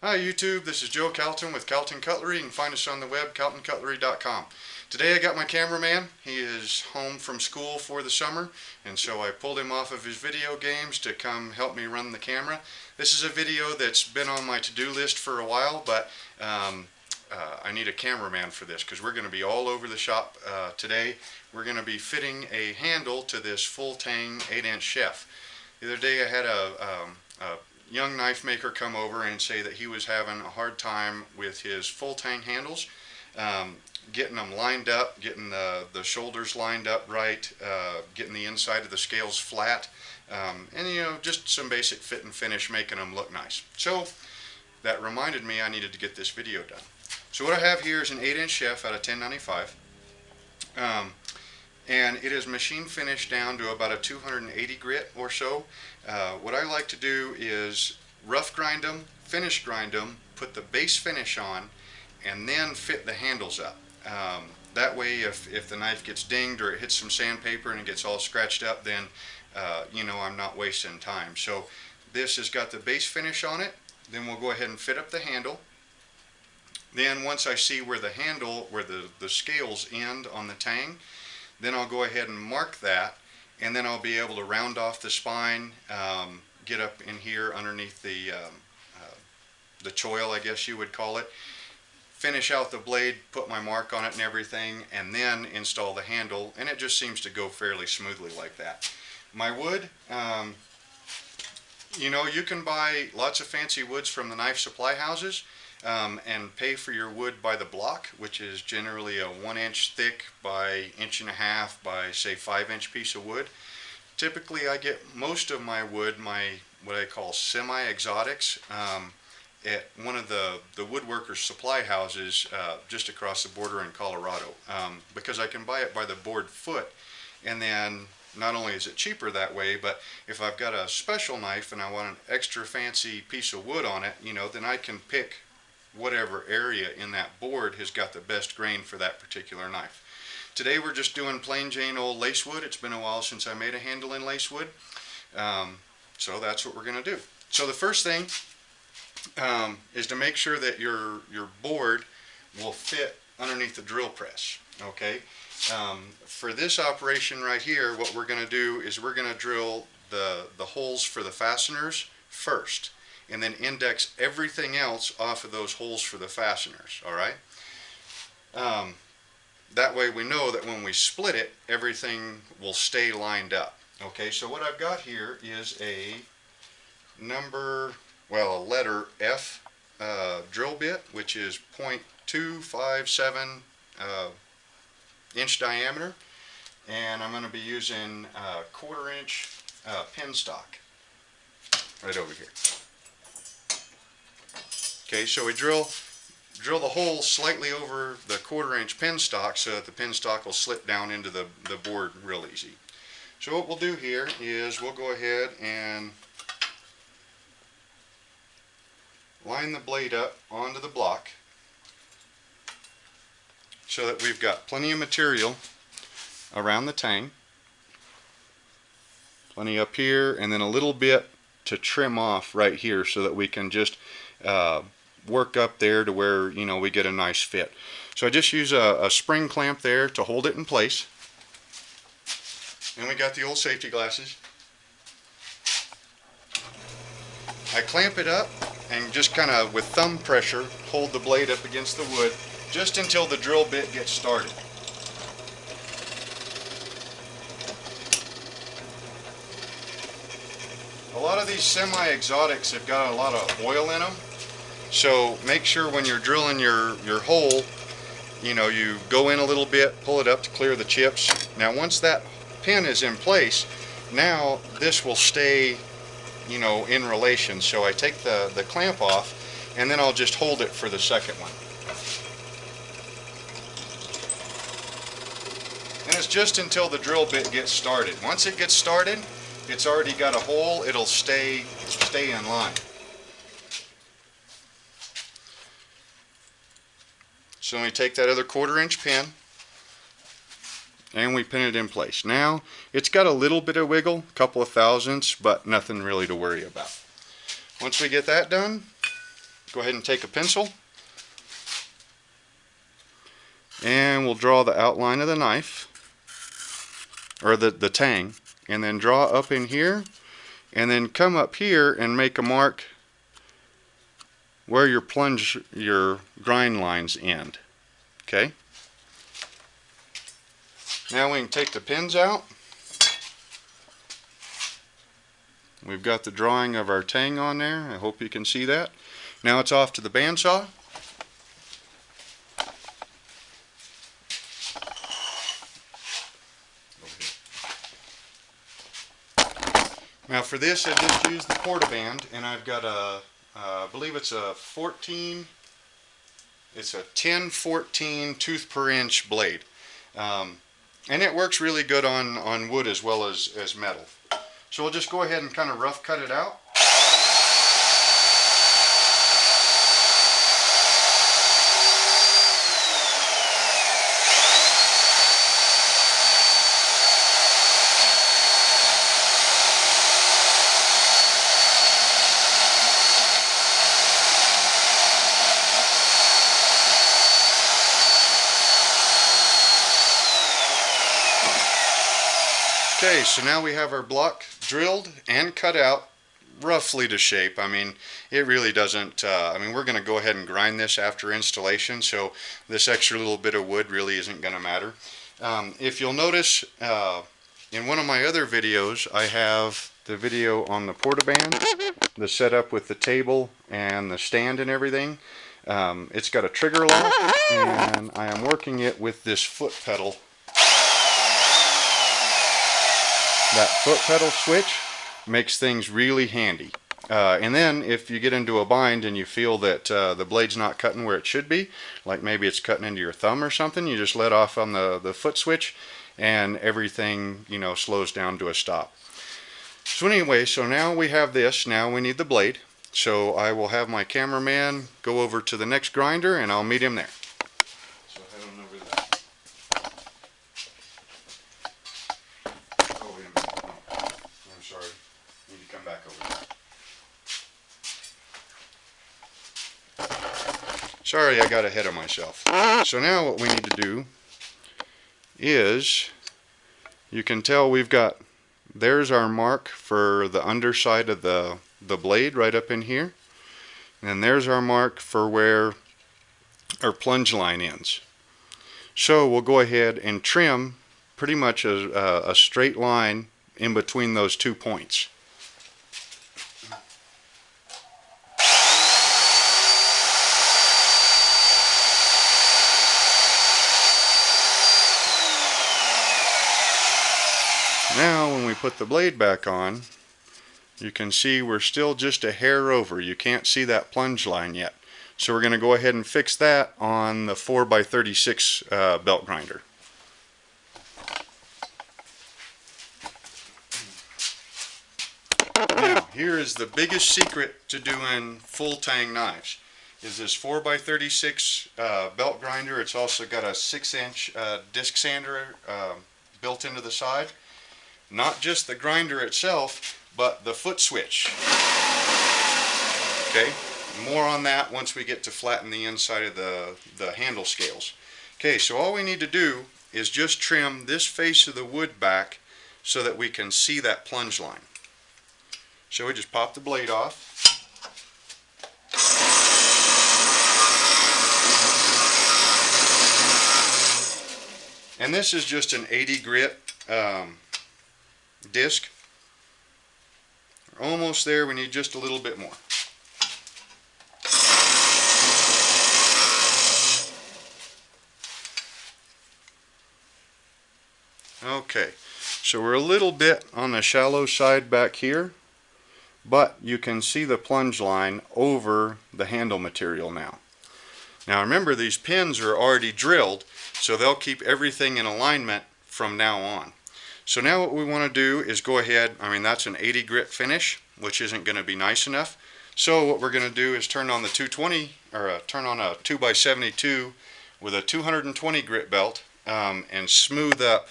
Hi YouTube, this is Joe Calton with Calton Cutlery. You can find us on the web, caltoncutlery.com. Today I got my cameraman. He is home from school for the summer, and so I pulled him off of his video games to come help me run the camera. This is a video that's been on my to-do list for a while, but I need a cameraman for this because we're going to be all over the shop today. We're going to be fitting a handle to this full tang 8-inch chef. The other day I had a young knife maker come over and say that he was having a hard time with his full tang handles, getting them lined up, getting the shoulders lined up right, getting the inside of the scales flat, and just some basic fit and finish, making them look nice. So that reminded me I needed to get this video done. So what I have here is an 8-inch chef out of 1095. And it is machine finished down to about a 280 grit or so. What I like to do is rough grind them, finish grind them, put the base finish on, and then fit the handles up. That way if the knife gets dinged or it hits some sandpaper and it gets all scratched up, then I'm not wasting time. So this has got the base finish on it. Then we'll go ahead and fit up the handle. Then once I see where the handle, where the scales end on the tang, then I'll go ahead and mark that, and then I'll be able to round off the spine, get up in here underneath the choil, I guess you would call it, finish out the blade, put my mark on it and everything, and then install the handle, and it just seems to go fairly smoothly like that. My wood, you can buy lots of fancy woods from the knife supply houses. And pay for your wood by the block, which is generally a 1-inch thick by 1.5 by say 5-inch piece of wood. Typically I get most of my wood, what I call semi-exotics, at one of the woodworkers supply houses just across the border in Colorado, because I can buy it by the board foot, and then not only is it cheaper that way, but if I've got a special knife and I want an extra fancy piece of wood on it, then I can pick whatever area in that board has got the best grain for that particular knife. Today we're just doing plain Jane old lace wood. It's been a while since I made a handle in lace wood, so that's what we're going to do. So the first thing is to make sure that your board will fit underneath the drill press. Okay, for this operation right here, what we're going to do is we're going to drill the holes for the fasteners first, and then index everything else off of those holes for the fasteners. All right. That way we know that when we split it, everything will stay lined up. Okay, so what I've got here is a letter F drill bit, which is 0.257 inch diameter, and I'm going to be using a 1/4 inch pin stock right over here. Okay, so we drill the hole slightly over the 1/4 inch pin stock so that the pin stock will slip down into the board real easy. So what we'll do here is we'll go ahead and line the blade up onto the block so that we've got plenty of material around the tang, plenty up here, and then a little bit to trim off right here so that we can just work up there to where we get a nice fit. So I just use a spring clamp there to hold it in place, and we got the old safety glasses. I clamp it up and just kind of with thumb pressure hold the blade up against the wood just until the drill bit gets started. A lot of these semi-exotics have got a lot of oil in them. So make sure when you're drilling your hole, you go in a little bit, pull it up to clear the chips. Now once that pin is in place, now this will stay, in relation. So I take the clamp off, and then I'll just hold it for the second one. And it's just until the drill bit gets started. Once it gets started, it's already got a hole, it'll stay in line. So we take that other 1/4 inch pin and we pin it in place. Now it's got a little bit of wiggle, a couple of thousandths, but nothing really to worry about. Once we get that done, go ahead and take a pencil and we'll draw the outline of the knife, or the tang, and then draw up in here, and then come up here and make a mark where your grind lines end. Okay? Now we can take the pins out. We've got the drawing of our tang on there. I hope you can see that. Now it's off to the bandsaw. Now for this I just used the portaband, and I've got I believe it's a 10-14 tooth per inch blade. And it works really good on wood as well as metal. So we'll just go ahead and kind of rough cut it out. Okay, so now we have our block drilled and cut out roughly to shape. I mean, it really doesn't, we're going to go ahead and grind this after installation, so this extra little bit of wood really isn't going to matter. If you'll notice, in one of my other videos, I have the video on the portaband, the setup with the table and the stand and everything. It's got a trigger lock, and I am working it with this foot pedal. That foot pedal switch makes things really handy. And then if you get into a bind and you feel that the blade's not cutting where it should be, like maybe it's cutting into your thumb or something, you just let off on the foot switch and everything, you know, slows down to a stop. So anyway, so now we have this. Now we need the blade. So I will have my cameraman go over to the next grinder and I'll meet him there. So head on over there. Oh, wait a minute. Oh, I'm sorry. I need to come back over there. Sorry, I got ahead of myself. So now what we need to do is, you can tell we've got, there's our mark for the underside of the blade right up in here. And there's our mark for where our plunge line ends. So we'll go ahead and trim pretty much a straight line in between those 2 points. Now when we put the blade back on, you can see we're still just a hair over. You can't see that plunge line yet. So we're going to go ahead and fix that on the 4x36 belt grinder. Now here is the biggest secret to doing full tang knives, is this 4x36 belt grinder. It's also got a 6-inch disc sander built into the side. Not just the grinder itself, but the foot switch. Okay, more on that once we get to flatten the inside of the handle scales. Okay, so all we need to do is just trim this face of the wood back so that we can see that plunge line. So we just pop the blade off. And this is just an 80 grit disc. We're almost there. We need just a little bit more. Okay, so we're a little bit on the shallow side back here, but you can see the plunge line over the handle material now. Now remember, these pins are already drilled, so they'll keep everything in alignment from now on. So now what we want to do is go ahead, that's an 80 grit finish, which isn't going to be nice enough. So what we're going to do is turn on the 220, or turn on a 2x72 with a 220 grit belt and smooth up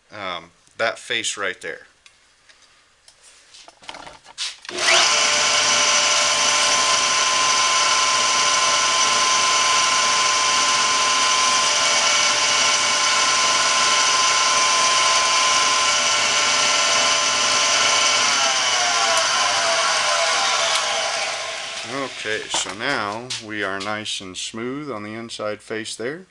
that face right there. Okay, so now we are nice and smooth on the inside face there.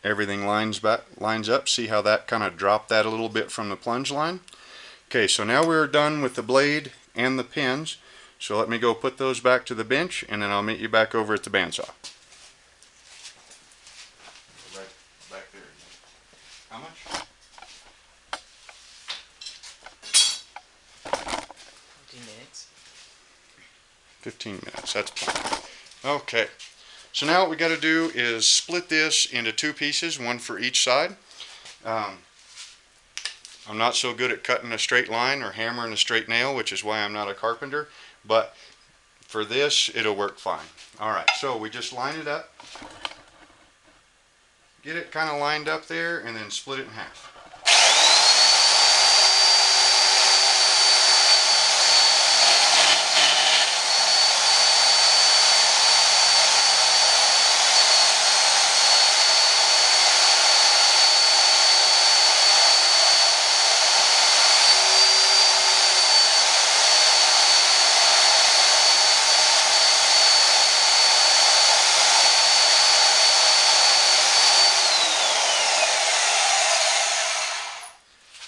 Everything lines up. See how that kind of dropped that a little bit from the plunge line? Okay, so now we're done with the blade and the pins. So let me go put those back to the bench, and then I'll meet you back over at the bandsaw. Right back there. How much? 15 minutes. 15 minutes, that's plenty. Okay, so now what we got to do is split this into two pieces, one for each side. I'm not so good at cutting a straight line or hammering a straight nail, which is why I'm not a carpenter, but for this it'll work fine. Alright, so we just line it up, get it kind of lined up there, and then split it in half.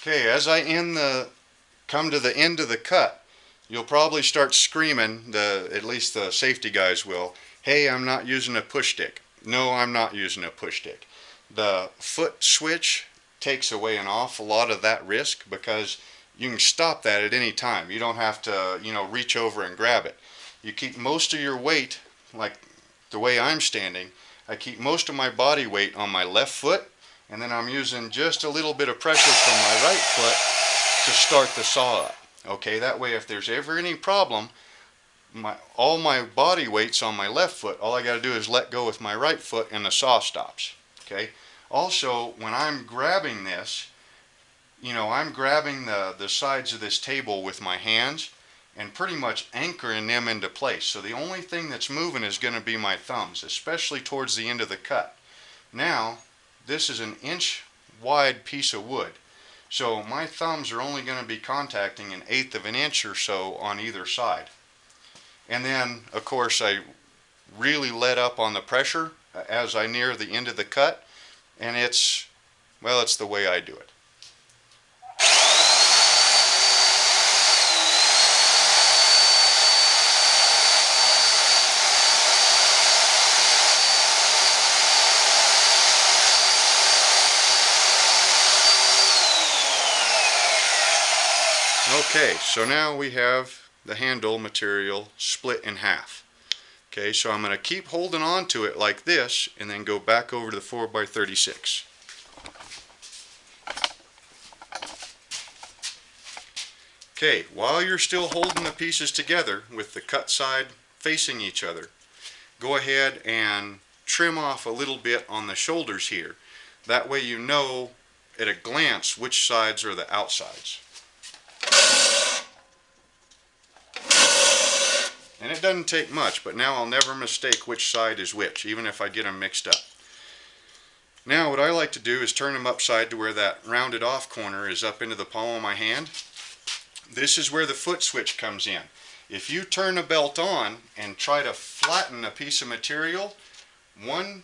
Okay, as I come to the end of the cut, you'll probably start screaming, at least the safety guys will, hey, I'm not using a push stick. No, I'm not using a push stick. The foot switch takes away an awful lot of that risk because you can stop that at any time. You don't have to, reach over and grab it. You keep most of your weight, like the way I'm standing, I keep most of my body weight on my left foot, and then I'm using just a little bit of pressure from my right foot to start the saw up. Okay, that way if there's ever any problem, all my body weight's on my left foot. All I got to do is let go with my right foot and the saw stops. Okay. Also, when I'm grabbing this, I'm grabbing the sides of this table with my hands and pretty much anchoring them into place. So the only thing that's moving is going to be my thumbs, especially towards the end of the cut. Now, this is an inch wide piece of wood. So my thumbs are only going to be contacting 1/8 of an inch or so on either side. And then, of course, I really let up on the pressure as I near the end of the cut, and it's the way I do it. Okay, so now we have the handle material split in half. Okay, so I'm going to keep holding on to it like this and then go back over to the 4x36. Okay, while you're still holding the pieces together with the cut side facing each other, go ahead and trim off a little bit on the shoulders here. That way you know at a glance which sides are the outsides. And it doesn't take much, but now I'll never mistake which side is which, even if I get them mixed up. Now what I like to do is turn them upside to where that rounded off corner is up into the palm of my hand. This is where the foot switch comes in. If you turn a belt on and try to flatten a piece of material, one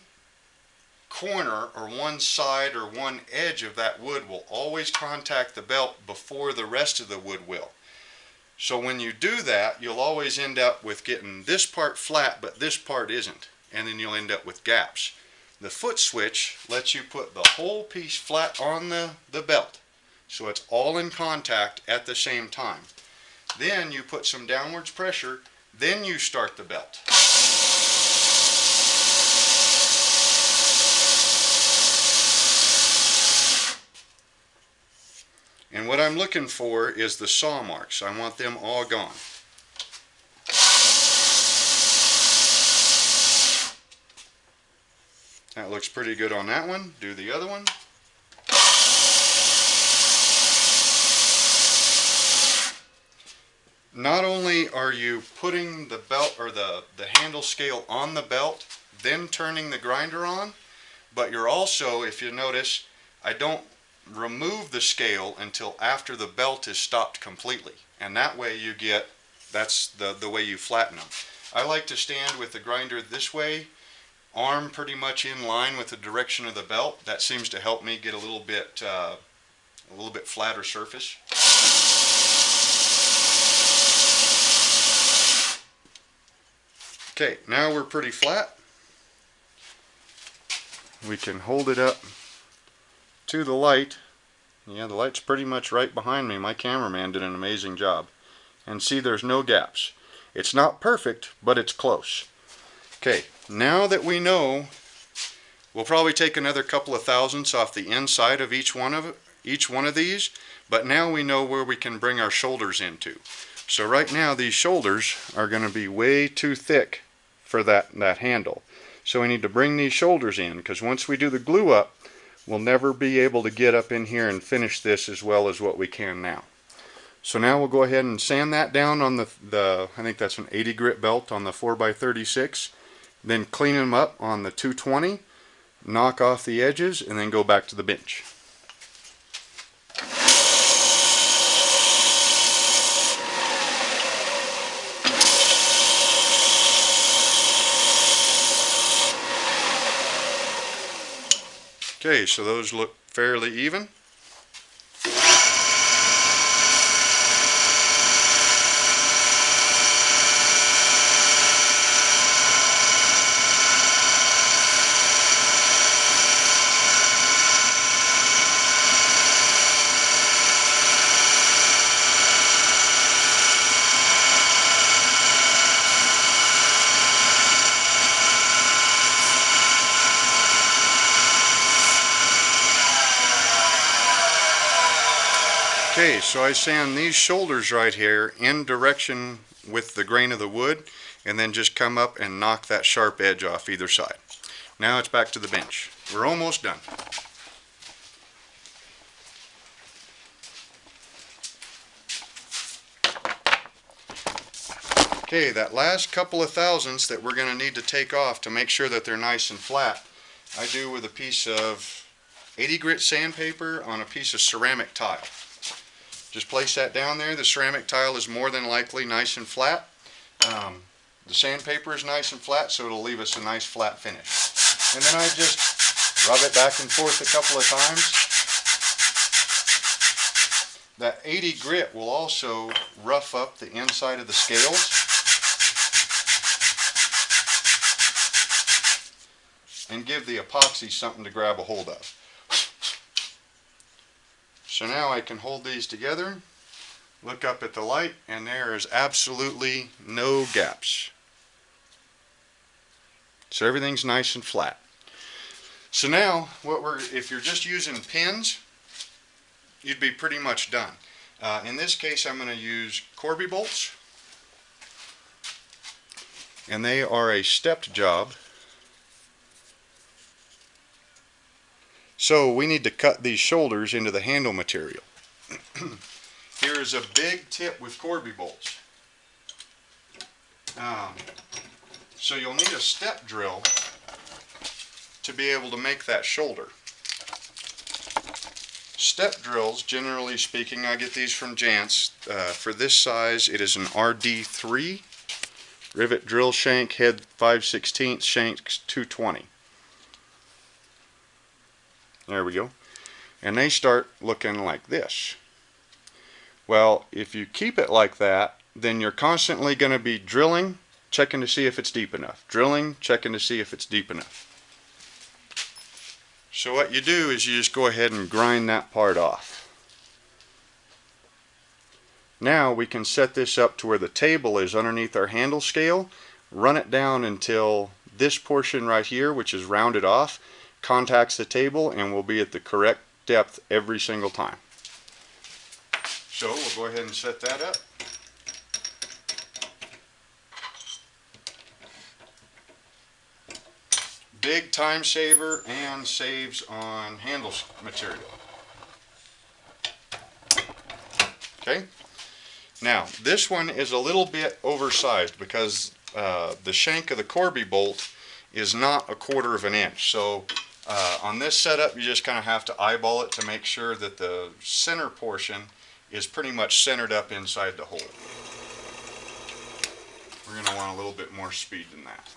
corner or one side or one edge of that wood will always contact the belt before the rest of the wood will. So when you do that, you'll always end up with getting this part flat, but this part isn't. And then you'll end up with gaps. The foot switch lets you put the whole piece flat on the belt. So it's all in contact at the same time. Then you put some downwards pressure, then you start the belt. And what I'm looking for is the saw marks. I want them all gone. That looks pretty good on that one. Do the other one. Not only are you putting the belt or the handle scale on the belt, then turning the grinder on, but you're also, if you notice, I don't remove the scale until after the belt is stopped completely. And that way you get that's the way you flatten them. I like to stand with the grinder this way, arm pretty much in line with the direction of the belt. That seems to help me get a little bit flatter surface. Okay, now we're pretty flat. We can hold it up to the light. Yeah, the light's pretty much right behind me. My cameraman did an amazing job. And see, there's no gaps. It's not perfect, but it's close. Okay, now that we know, we'll probably take another couple of thousandths off the inside of each one of these, but now we know where we can bring our shoulders into. So right now these shoulders are going to be way too thick for that handle. So we need to bring these shoulders in, because once we do the glue up, we'll never be able to get up in here and finish this as well as what we can now. So now we'll go ahead and sand that down on the I think that's an 80 grit belt on the 4x36. Then clean them up on the 220, knock off the edges, and then go back to the bench. Okay, so those look fairly even. Okay, so I sand these shoulders right here in direction with the grain of the wood, and then just come up and knock that sharp edge off either side. Now it's back to the bench. We're almost done. Okay, that last couple of thousandths that we're going to need to take off to make sure that they're nice and flat, I do with a piece of 80 grit sandpaper on a piece of ceramic tile. Just place that down there. The ceramic tile is more than likely nice and flat. The sandpaper is nice and flat, so it'll leave us a nice flat finish. And then I just rub it back and forth a couple of times. That 80 grit will also rough up the inside of the scales. And give the epoxy something to grab a hold of. So now I can hold these together, look up at the light, and there is absolutely no gaps. So everything's nice and flat. So now, if you're just using pins, you'd be pretty much done. In this case, I'm going to use Corby bolts, and they are a stepped job. So we need to cut these shoulders into the handle material. Here is a big tip with Corby bolts. So you'll need a step drill to be able to make that shoulder. Step drills, generally speaking, I get these from Jantz. For this size, it is an RD3. Rivet drill shank, head 5/16, shanks 220. There we go. And they start looking like this. Well, if you keep it like that, then you're constantly going to be drilling, checking to see if it's deep enough. Drilling, checking to see if it's deep enough. So what you do is you just go ahead and grind that part off. Now we can set this up to where the table is underneath our handle scale, run it down until this portion right here, which is rounded off, contacts the table, and will be at the correct depth every single time. So we'll go ahead and set that up. Big time saver and saves on handle material. Okay, now this one is a little bit oversized because the shank of the Corby bolt is not 1/4 of an inch. So on this setup, you just kind of have to eyeball it to make sure that the center portion is pretty much centered up inside the hole. We're going to want a little bit more speed than that.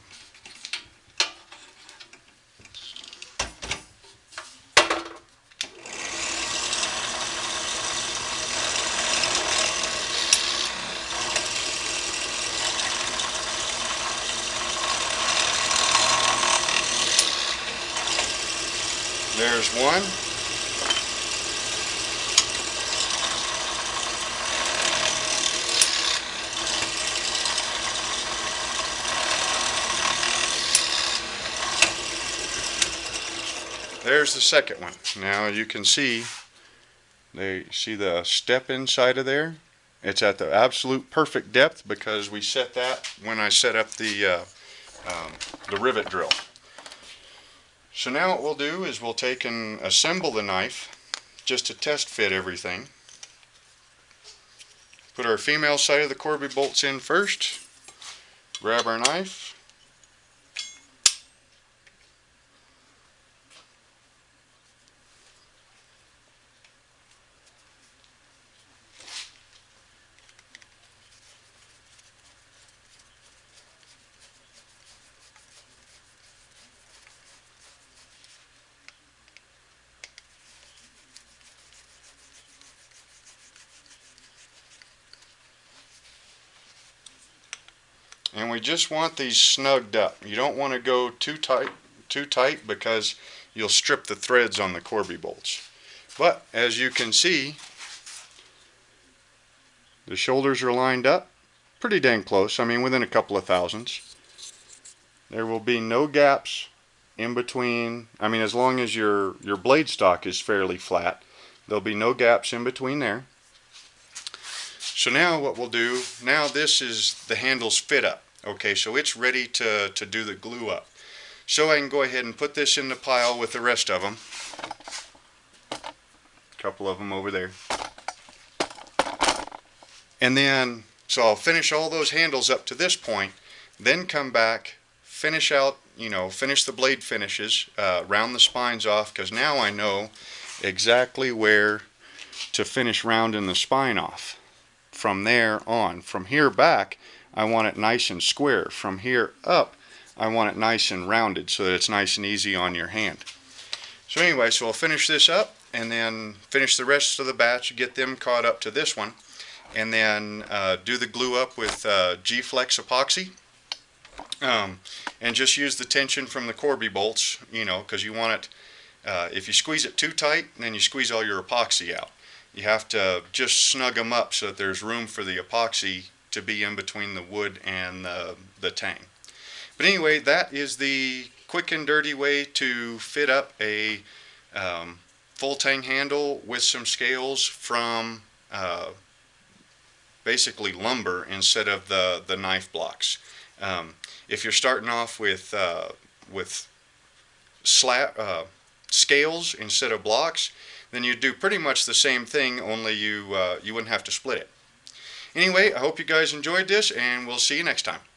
There's one. There's the second one. Now you can see, see the step inside of there? It's at the absolute perfect depth because we set that when I set up the rivet drill. So now what we'll do is we'll take and assemble the knife just to test fit everything. Put our female side of the Corby bolts in first. Grab our knife. And we just want these snugged up. You don't want to go too tight because you'll strip the threads on the Corby bolts. But as you can see, the shoulders are lined up pretty dang close. I mean, within a couple of thousandths. There will be no gaps in between. I mean, as long as your blade stock is fairly flat, there'll be no gaps in between there. So now what we'll do, now this is the handles fit up. Okay, so it's ready to do the glue up. So I can go ahead and put this in the pile with the rest of them. A couple of them over there. And then, so I'll finish all those handles up to this point, then come back, finish out, finish the blade finishes, round the spines off, because now I know exactly where to finish rounding the spine off. From there on. From here back, I want it nice and square. From here up, I want it nice and rounded so that it's nice and easy on your hand. So anyway, so I'll finish this up and then finish the rest of the batch, get them caught up to this one, and then do the glue up with G-Flex epoxy. And just use the tension from the Corby bolts, because you want it, if you squeeze it too tight, then you squeeze all your epoxy out. You have to just snug them up so that there's room for the epoxy to be in between the wood and the tang. But anyway, that is the quick and dirty way to fit up a full tang handle with some scales from basically lumber instead of the knife blocks. If you're starting off with scales instead of blocks, then you do pretty much the same thing, only you wouldn't have to split it. Anyway, I hope you guys enjoyed this, and we'll see you next time.